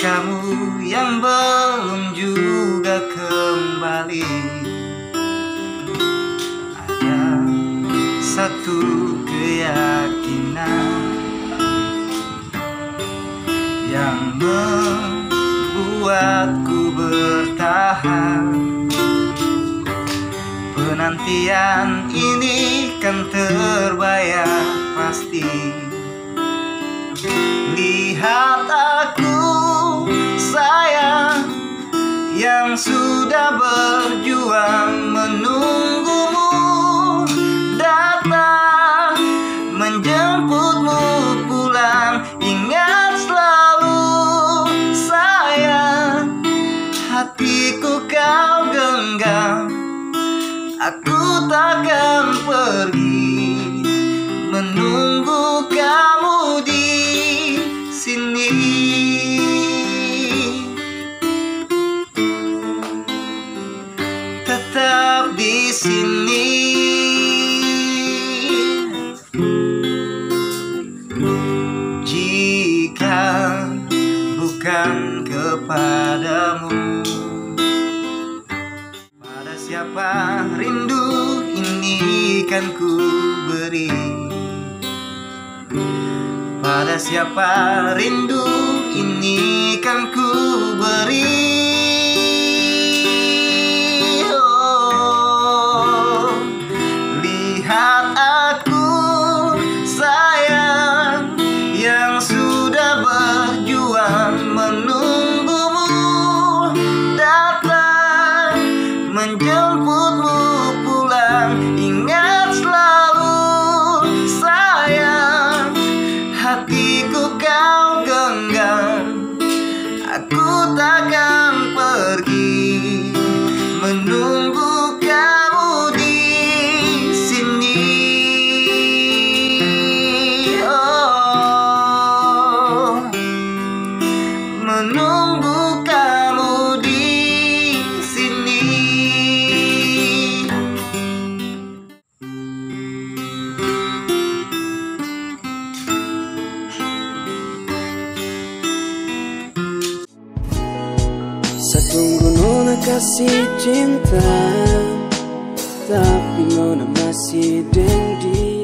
kamu yang belum juga kembali. Ada satu keyakinan yang membuatku bertahan. Penantian ini kan terbayar pasti. Lihat aku sayang, yang sudah berjuang menunggumu datang, menjemputmu pulang. Ingat selalu sayang, hatiku kau genggam. Aku takkan pergi, menunggu kamu di sini. Tetap di sini. Jika bukan kepadamu, pada siapa rindu ini kan ku beri? Pada siapa rindu ini kan ku beri? Oh, lihat aku sayang, yang sudah berjuang menunggumu datang, menjemputmu pulang. Ingat selalu sayang, hatiku kau genggam. Aku takkan pergi, menunggu kamu di sini. Oh, menunggu kamu di sini. Satunggu nona kasih cinta, tapi nona masih dengdi.